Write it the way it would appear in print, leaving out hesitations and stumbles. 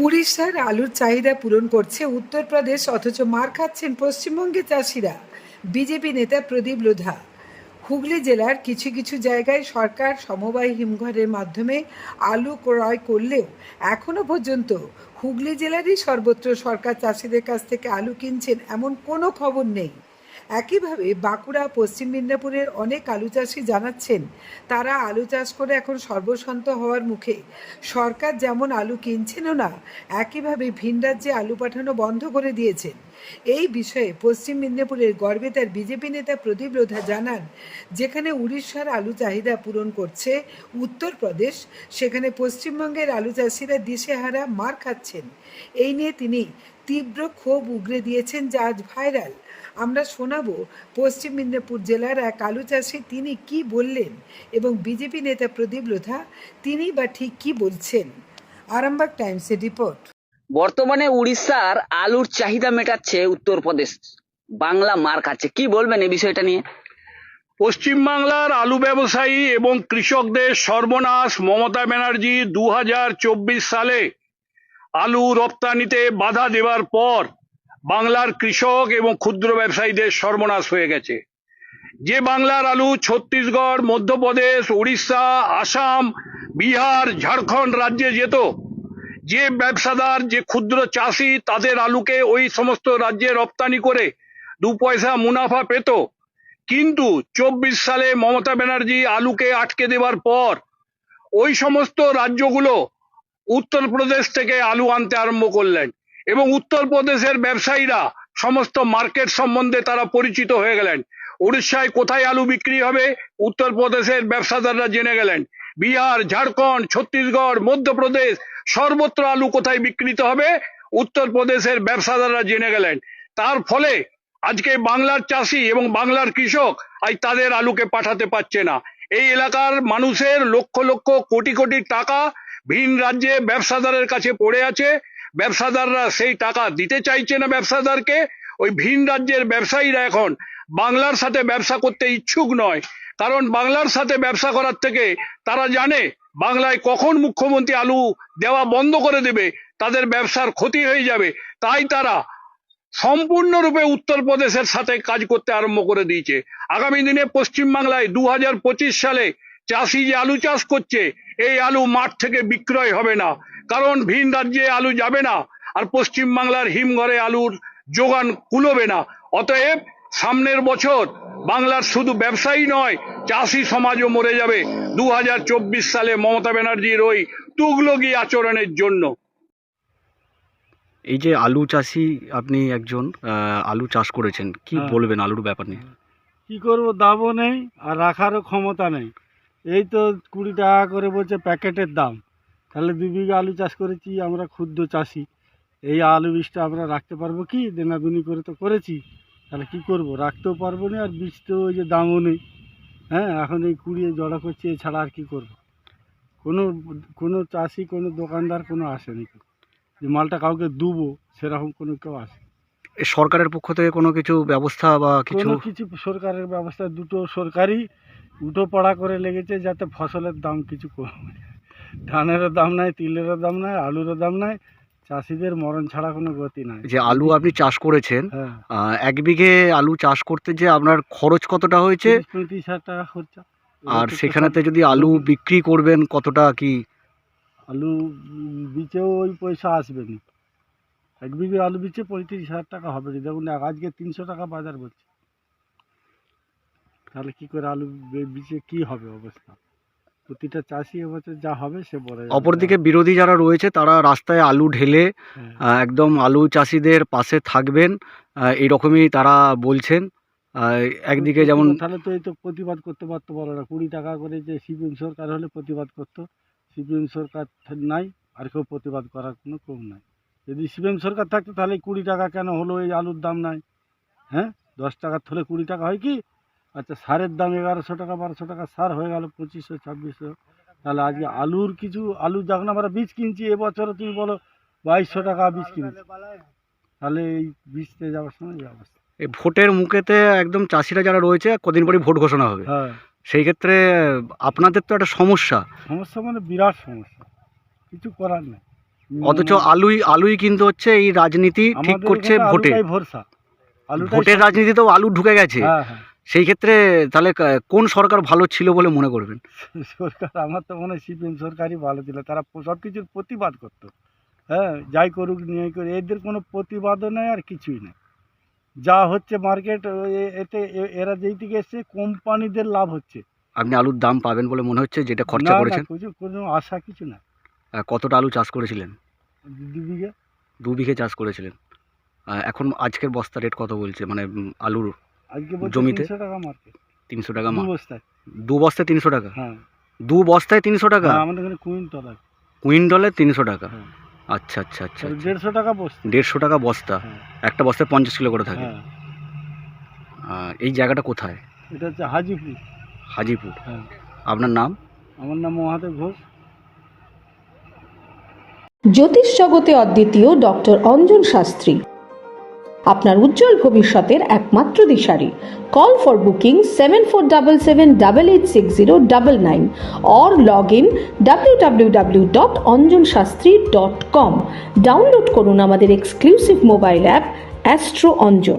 উড়িষ্যার আলুর চাহিদা পূরণ করছে উত্তরপ্রদেশ, অথচ মার খাচ্ছেন পশ্চিমবঙ্গের চাষিরা। বিজেপি নেতা প্রদীপ লোধা। হুগলি জেলার কিছু কিছু জায়গায় সরকার সমবায় হিমঘরের মাধ্যমে আলু ক্রয় করলেও এখনও পর্যন্ত হুগলি জেলারই সর্বত্র সরকার চাষিদের কাছ থেকে আলু কিনছেন এমন কোনো খবর নেই। একইভাবে বাঁকুড়া, পশ্চিম মেদিনীপুরের অনেক আলু চাষি জানাচ্ছেন তারা আলু চাষ করে এখন সর্বস্বান্ত হওয়ার মুখে। সরকার যেমন আলু কিনছেনও না, একইভাবে ভিন রাজ্যে আলু পাঠানো বন্ধ করে দিয়েছেন। এই বিষয়ে পশ্চিম মেদিনীপুরের গড়বেতার বিজেপি নেতা প্রদীপ লোধা জানান, যেখানে উড়িষ্যার আলু চাহিদা পূরণ করছে উত্তরপ্রদেশ, সেখানে পশ্চিমবঙ্গের আলু চাষিরা দিশেহারা মার খাচ্ছেন। এই নিয়ে তিনি তীব্র ক্ষোভ উগরে দিয়েছেন, যা আজ ভাইরাল। আমরা শোনাবো পশ্চিম মেদিনীপুর জেলার এক আলু চাষি তিনি কি বললেন এবং বিজেপি নেতা প্রদীপ লোধা তিনি বা ঠিক কি বলছেন। আরামবাগ টাইমসের রিপোর্ট। বর্তমানে উড়িষ্যার আলুর চাহিদা মেটাচ্ছে উত্তরপ্রদেশ, বাংলা মার খাচ্ছে, কি বলবেন এই বিষয়টা নিয়ে? পশ্চিমবাংলার আলু ব্যবসায়ী এবং কৃষকদের সর্বনাশ। মমতা ব্যানার্জি 2024 সালে আলু রপ্তানিতে বাধা দেওয়ার পর বাংলার কৃষক এবং ক্ষুদ্র ব্যবসায়ীদের সর্বনাশ হয়ে গেছে। যে বাংলার আলু ছত্তিশগড়, মধ্যপ্রদেশ, উড়িষ্যা, আসাম, বিহার, ঝাড়খণ্ড রাজ্যে যেত, যে ব্যবসাদার, যে ক্ষুদ্র চাষি তাদের আলুকে ওই সমস্ত রাজ্যে রপ্তানি করে 2 পয়সা মুনাফা পেত, কিন্তু 24 সালে মমতা ব্যানার্জি আলুকে আটকে দেওয়ার পর ওই সমস্ত রাজ্যগুলো উত্তরপ্রদেশ থেকে আলু আনতে আরম্ভ করলেন এবং উত্তরপ্রদেশের ব্যবসায়ীরা সমস্ত মার্কেট সম্বন্ধে তারা পরিচিত হয়ে গেলেন। উড়িষ্যায় কোথায় আলু বিক্রি হবে উত্তরপ্রদেশের ব্যবসাদাররা জেনে গেলেন। বিহার, ঝাড়খণ্ড, ছত্তিশগড়, মধ্যপ্রদেশ সর্বত্র আলু কোথায় বিক্রিত হবে উত্তরপ্রদেশের ব্যবসাদাররা জেনে গেলেন। তার ফলে আজকে বাংলার চাষি এবং বাংলার কৃষক আজ তাদের আলুকে পাঠাতে পারছে না। এই এলাকার মানুষের লক্ষ লক্ষ কোটি কোটি টাকা ভিন রাজ্যে ব্যবসাদারের কাছে পড়ে আছে। ব্যবসাদাররা সেই টাকা দিতে চাইছে না ব্যবসাদারকে। ওই ভিন রাজ্যের ব্যবসায়ীরা এখন বাংলার সাথে ব্যবসা করতে ইচ্ছুক নয়, কারণ বাংলার সাথে ব্যবসা করার থেকে তারা জানে বাংলায় কখন মুখ্যমন্ত্রী আলু দেওয়া বন্ধ করে দেবে, তাদের ব্যবসার ক্ষতি হয়ে যাবে। তাই তারা সম্পূর্ণরূপে উত্তরপ্রদেশের সাথে কাজ করতে আরম্ভ করে দিয়েছে। আগামী দিনে পশ্চিমবাংলায় 2025 সালে চাষি যে আলু চাষ করছে, এই আলু মাঠ থেকে বিক্রয় হবে না, কারণ ভিন রাজ্যে আলু যাবে না আর পশ্চিমবাংলার হিমঘরে আলুর যোগান কুলোবে না। অতএব সামনের বছর বাংলার শুধু ব্যবসায়ী নয়, চাষি সমাজও মরে যাবে 2024 সালে মমতা ব্যানার্জির ওই তুগলকি আচরণের জন্য। এই যে আলু চাষি, আপনি একজন আলু চাষ করেছেন, কি বলবেন আলুর ব্যাপার নিয়ে? কী করবো, দামও নেই আর রাখারও ক্ষমতা নেই। এই তো 20 টাকা করে বলছে প্যাকেটের দাম। তাহলে 2 বিঘা আলু চাষ করেছি আমরা, ক্ষুদ্র চাষি। এই আলু বীজটা আমরা রাখতে পারবো কি? দেনাদুনি করে তো করেছি, তাহলে কি করব? রাখতেও পারবো না, আর বীজ তো ওই যে দামও নেই। হ্যাঁ, এখন এই কুড়িয়ে জড়া করছি, এছাড়া আর কি করব? কোনো চাষি, কোনো দোকানদার কোনো আসেনি যে মালটা কাউকে দেবো, সেরকম কেউ আসে। এই সরকারের পক্ষ থেকে কোনো কিছু ব্যবস্থা বা কিছু? কিছু সরকারের ব্যবস্থা, দুটো সরকারি উঠো পড়া করে লেগেছে যাতে ফসলের দাম কিছু কমে। ধানেরও দাম নাই, তিলেরও দাম নাই, আলুরও দাম নাই, চাষিদের মরণ ছাড়া কোনো গতি নাই। যে আলু আপনি চাষ করেছেন, হ্যাঁ, 1 বিঘে আলু চাষ করতে যে আপনার খরচ কতটা হয়েছে? 35,000 টাকা খরচা। আর সেখানেতে যদি আলু বিক্রি করবেন কতটা কি? আলু বীজেও ওই পয়সা আসবে না। 1 বিঘে আলু বীজে 35,000 টাকা হবে না। দেখুন আজকে 300 টাকা বাজার বলছে, তাহলে কি করে আলু বীজে কি হবে অবস্থা? প্রতিটা চাষি এবছর যা হবে সে বলে। অপরদিকে বিরোধী যারা রয়েছে তারা রাস্তায় আলু ঢেলে একদম আলু চাষিদের পাশে থাকবেন, এইরকমই তারা বলছেন। একদিকে যেমন তাহলে তো এই তো প্রতিবাদ করতে পারতো, বলো না? 20 টাকা করে যে সিপিএম সরকার হলে প্রতিবাদ করতো, সিপিএম সরকার নাই, আর কেউ প্রতিবাদ করার কোনো কম নাই। যদি সিপিএম সরকার থাকতো তাহলে 20 টাকা কেন হলো এই আলুর দাম নাই? হ্যাঁ, 10 টাকার থলে 20 টাকা হয় কি? আচ্ছা, সারের দাম 1100 টাকা 1200 টাকা সার হয়ে গেল 2500 2600। তাহলে আজকে আলু যখন আমরা বীজ কিনছি, এবছরও তুমি বলো 2200 টাকা বীজ কিনছি, তাহলে এই বীজতে যাওয়ার সময় এই অবস্থা। এই ভোটের মুখেতে একদম চাষিরা যারা রয়েছে, কদিন পরই ভোট ঘোষণা হবে, হ্যাঁ, সেই ক্ষেত্রে আপনাদের তো একটা সমস্যা। সমস্যা মানে বিরাট সমস্যা, কিছু করার নেই। অথচ আলুই কিন্তু হচ্ছে এই রাজনীতি ঠিক আমাদের করছে এখানে ভোটে। আলুটাই ভরসা, আলুটাই ভোটের রাজনীতি তো আলু ঢুকে গেছে। হ্যাঁ হ্যাঁ। সেই ক্ষেত্রে তাহলে কোন সরকার ভালো ছিল বলে মনে করবেন? সরকার আমার তো মনে হয় সিপিএম সরকারই ভালো ছিল, তারা সব কিছুর প্রতিবাদ করতো। হ্যাঁ, যাই করুক নিয়ে করুক, এদের কোনো প্রতিবাদও নেই আর কিছুই নেই। যা হচ্ছে মার্কেট এতে এরা যেই থেকে এসছে কোম্পানিদের লাভ হচ্ছে। আপনি আলুর দাম পাবেন বলে মনে হচ্ছে যেটা খরচা না না, করেছেন? কোনো আশা কিছু না। কতটা আলু চাষ করেছিলেন? 2 বিঘে। 2 বিঘে চাষ করেছিলেন। এখন আজকের বস্তা রেট কত বলছে, মানে আলুর আজকে বলছে জমিতে? 300 টাকা মার্কেট। 300 টাকা 2 বস্তায়। 2 বস্তায় 300 টাকা? হ্যাঁ 2 বস্তায় 300 টাকা? হ্যাঁ, আমাদের এখানে কুইন্টাল আছে। কুইন্টলে 300 টাকা? হ্যাঁ। আচ্ছা আচ্ছা আচ্ছা আর আচ্ছা। 150 টাকা বস্তা। 150 টাকা বস্তা? হ্যাঁ একটা বস্তায় 50 কিলো করে থাকে। হ্যাঁ। এই জায়গাটা কোথায়? এটা হচ্ছে হাজিপুর। হাজিপুর। হ্যাঁ। আপনার নাম? আমার নাম মহাদেব ঘোষ। জ্যোতিষ জগতে অদ্বিতীয় ডক্টর অঞ্জন শাস্ত্রী, আপনার উজ্জ্বল ভবিষ্যতের একমাত্র দিশারি। Call for booking 7477886099 or log in www.anjanshastri.com। Download করুন আমাদের exclusive mobile app astro Anjan.